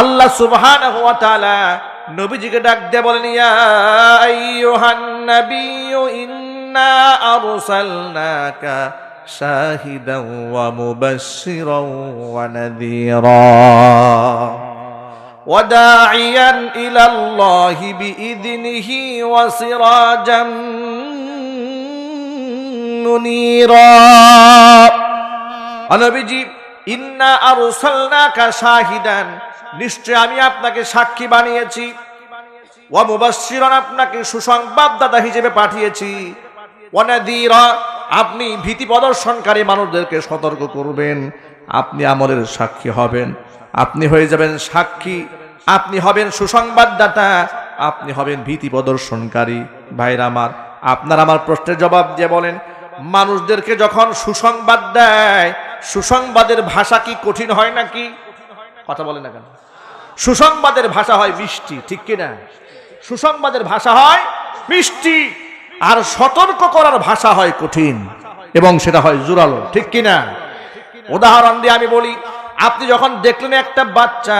আল্লাহ সুবহানাহু ওয়া তাআলা নবীজিকে ডাক দিয়ে বলেন, ইয়া আইয়ুহান নাবিয়্যু ইন্না আরসালনাকা শাহিদান ওয়া মুবাশশিরান ওয়া নাযীরা ওয়া দাঈয়ান ইলাল্লাহি বিইযনিহি ওয়া সিরাজাম মুনীরা। নবীজি, ইন্না আরসালনাকা শাহিদান, নিশ্চয় আমি আপনাকে সাক্ষী বানিয়েছি, ওয়া মুবাশশিরান, আপনাকে সুসংবাদদাতা হিসেবে পাঠিয়েছি, ওয়া নাযীরা, আপনি ভীতি প্রদর্শনকারী মানুষদেরকে সতর্ক করবেন। আপনি আমলের সাক্ষী হবেন, আপনি হয়ে যাবেন সাক্ষী, আপনি হবেন সুসংবাদদাতা, আপনি হবেন ভীতি প্রদর্শনকারী। ভাইরা আমার, আপনার আমার প্রশ্নের জবাব দিয়ে বলেন, মানুষদেরকে যখন সুসংবাদ দেয়, সুসংবাদের ভাষা কি কঠিন হয় নাকি? কথা বলে না কেন? সুসংবাদের ভাষা হয় মিষ্টি, ঠিক কিনা? সুসংবাদের ভাষা হয় মিষ্টি, আর সতর্ক করার ভাষা হয় কঠিন, এবং সেটা হয় জোরালো, ঠিক কিনা? উদাহরণ দিয়ে আমি বলি, আপনি যখন দেখলেন একটা বাচ্চা,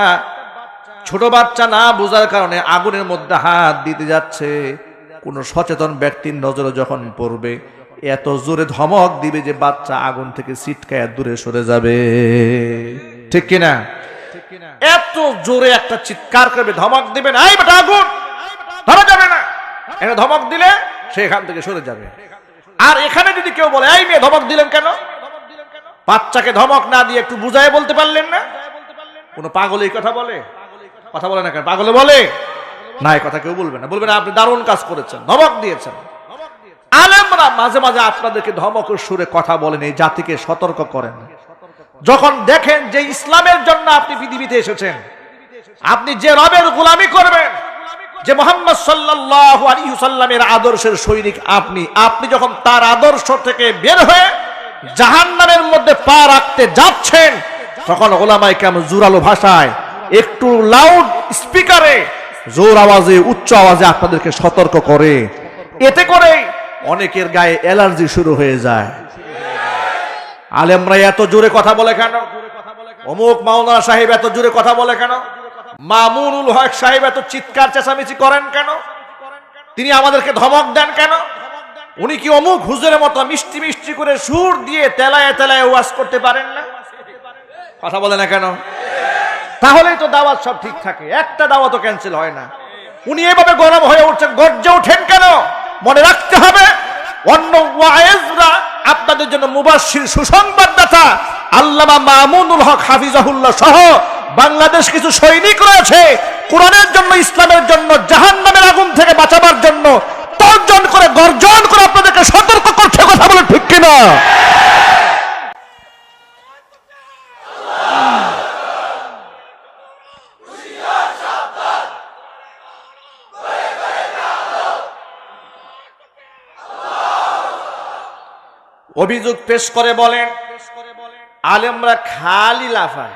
ছোট বাচ্চা না বোঝার কারণে আগুনের মধ্যে হাত দিতে যাচ্ছে, কোন সচেতন ব্যক্তির নজরে যখন পড়বে, এত জোরে ধমক দিবে যে বাচ্চা আগুন থেকে ছিটকায় দূরে সরে যাবে, ঠিক কিনা? এত জোরে একটা চিৎকার করবে, ধমক দিবেন, এই বেটা আগুন ধরা যাবে না, এটা ধমক দিলে সে এখান থেকে সরে যাবে। আর এখানে যদি কেউ বলে, এই মেয়ে ধমক দিলেন কেন? বাচ্চাকে ধমক না দিয়ে একটু বুঝায় বলতে পারলেন না? কোন পাগল এই কথা বলে? কথা বলে না কেন? পাগলে বলে না, এই কথা কেউ বলবে না, বলবে না আপনি দারুণ কাজ করেছেন, ধমক দিয়েছেন। আলেমরা মাঝে মাঝে আপনাদেরকে ধমকের সুরে কথা বলেন, এই জাতিকে সতর্ক করেন। যখন দেখেন যে ইসলামের জন্য আপনি পৃথিবীতে এসেছেন, আপনি যে রবের গোলামি করবেন, যে মুহাম্মদ সাল্লাল্লাহু আলাইহি ওয়াসাল্লামের আদর্শের সৈনিক আপনি যখন তার আদর্শ থেকে বের হয়ে জাহান্নামের মধ্যে পা রাখতে যাচ্ছেন, তখন উলামায়ে কেরাম জোরালো ভাষায়, একটু লাউড স্পিকারে, জোর আওয়াজে, উচ্চ আওয়াজে আপনাদেরকে সতর্ক করে। এতে করে অনেকের গায়ে অ্যালার্জি শুরু হয়ে যায়। আলেমরা এত জোরে কথা বলে কেন? অমুক মাওলানা সাহেব এত জোরে কথা বলে কেন? মামুনুল হক সাহেব এত চিৎকার চেঁচামেচি করেন কেন? তিনি আমাদেরকে ধমক দেন কেন? উনি কি অমুক হুজুরের মতো মিষ্টি মিষ্টি করে সুর দিয়ে তেলায় তেলায় ওয়াজ করতে পারেন না? কথা বলে না কেন? তাহলেই তো দাওয়াত সব ঠিক থাকে, একটা দাওয়াতও ক্যান্সেল হয় না। উনি এভাবে গরম হয়ে উঠছেন, গর্জে ওঠেন কেন? মনে রাখতে হবে, অন্য ওয়াইজরা আপনাদের জন্য মুবাশশির, সুসংবাদদাতা আল্লামা মামুনুল হক হাফিজাহুল্লাহ সহ বাংলাদেশ কিছু সৈনিক রয়েছে, কোরআনের জন্য, ইসলামের জন্য, জাহান্নামের আগুন থেকে বাঁচাবার জন্য তর্জন করে, গর্জন করে আপনাদেরকে সতর্ক করছে। কথা বলে ঠিক কিনা? অভিযোগ পেশ করে বলেন, আলেমরা খালি লাফায়,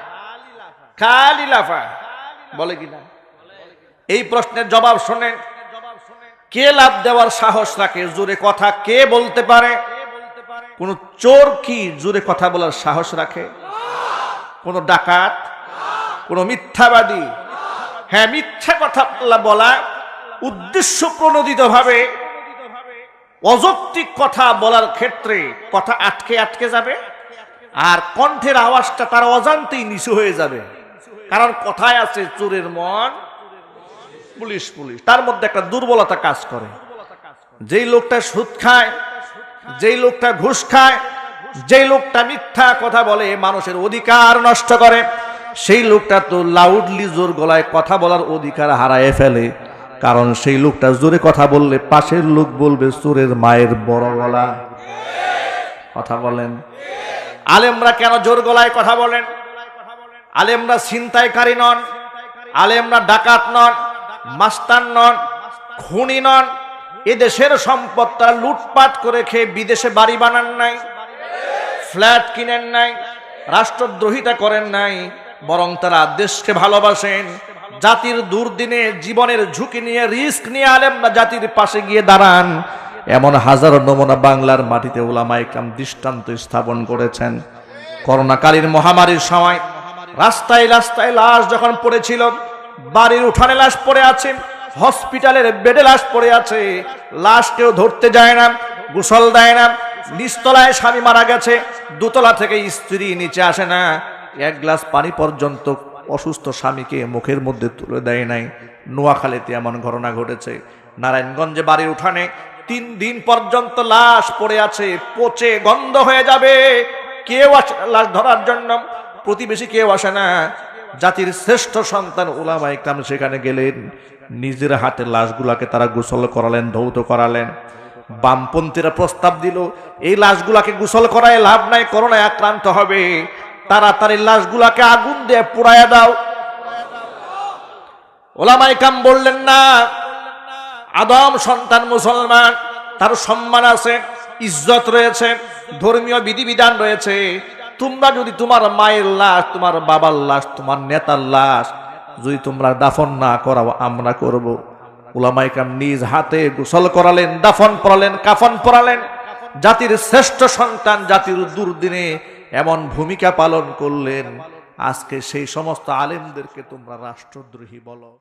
খালি লাফায়, বলে কিনা? এই প্রশ্নের জবাব শোনেন, কে লাফ দেওয়ার সাহস রাখে? জোরে কথা কে বলতে পারে? কোন চোর কি জোরে কথা বলার সাহস রাখে? কোন ডাকাত? কোন মিথ্যাবাদী? হ্যাঁ, মিথ্যা কথা বলা, উদ্দেশ্য প্রণোদিত ভাবে অযৌক্তিক কথা বলার ক্ষেত্রে কথা আটকে আটকে যাবে, আর কণ্ঠের আওয়াজটা তার অজান্তেই নিচু হয়ে যাবে। কারণ কথায় আছে, চোরের মন পুলিশ পুলিশ, তার মধ্যে একটা দুর্বলতা কাজ করে। যেই লোকটা সুদ খায়, যেই লোকটা ঘুষ খায়, যেই লোকটা মিথ্যা কথা বলে, মানুষের অধিকার নষ্ট করে, সেই লোকটা তো লাউডলি জোর গলায় কথা বলার অধিকার হারায় ফেলে। কারণ সেই লোকটা জোরে কথা বললে পাশের লোক বলবে চোরের মায়ের বড় গলা। কথা বলেন। আলেমরা কেন জোর গলায় কথা বলেন? আলেমরা ছিনতাইকারী নন, আলেমরা ডাকাত নন, মাস্তান নন, খুনি নন। এদেশের সম্পদটা লুটপাট করে খেয়ে বিদেশে বাড়ি বানান নাই, ফ্ল্যাট কিনেন নাই, রাষ্ট্রদ্রোহিতা করেন নাই, বরং তারা দেশকে ভালোবাসেন। জাতির দুর্দিনে জীবনের ঝুঁকি নিয়ে, রিস্ক নিয়ে আলেমরা জাতির পাশে গিয়ে দাঁড়ান। এমন হাজারো নমুনা বাংলার মাটিতে উলামায়ে কেরাম দৃষ্টান্ত স্থাপন করেছেন। করোনাকালীন মহামারীর সময় রাস্তায় রাস্তায় লাশ যখন পড়েছিল, বাড়ির উঠানে লাশ পড়ে আছে, হসপিটালের বেডে লাশ পড়ে আছে, লাশ কেউ ধরতে যায় না, গোসল দেয় না। নিচতলায় স্বামী মারা গেছে, দোতলা থেকে স্ত্রী নিচে আসে না, এক গ্লাস পানি পর্যন্ত অসুস্থ স্বামীকে মুখের মধ্যে তুলে দেয় নাই। নোয়াখালীতে এমন ঘটনা ঘটেছে। নারায়ণগঞ্জে বাড়ির উঠানে 3 দিন পর্যন্ত লাশ পড়ে আছে, পচে গন্ধ হয়ে যাবে, কেউ আসে না লাশ ধরার জন্য, প্রতিবেশী কেউ আসে না। জাতির শ্রেষ্ঠ সন্তান উলামায়ে কেরাম সেখানে গেলেন, নিজের হাতে লাশগুলাকে তারা গোসল করালেন, ধৌত করালেন। বামপন্থীরা প্রস্তাব দিল, এই লাশগুলাকে গোসল করায় লাভ নাই, করোনায় আক্রান্ত হবে, তাড়াতাড়ি লাশগুলাকে আগুন দিয়ে পোড়ায়া দাও। উলামায়ে কেরাম বললেন না, আদম সন্তান মুসলমান, তার সম্মান আছে, ইজ্জত রয়েছে, ধর্মীয় বিধিবিধান রয়েছে। তোমরা যদি তোমার মায়ের লাশ, তোমার বাবার লাশ, তোমার নেতার লাশ যদি তোমরা দাফন না করাও, আমরা করব। উলামায়ে কেরাম নিজ হাতে গোসল করালেন, দাফন পড়ালেন, কাফন পরালেন। জাতির শ্রেষ্ঠ সন্তান জাতির দুর্দিনে এমন ভূমিকা পালন করলেন। আজকে সেই সমস্ত আলেমদেরকে তোমরা রাষ্ট্রদ্রোহী বলো।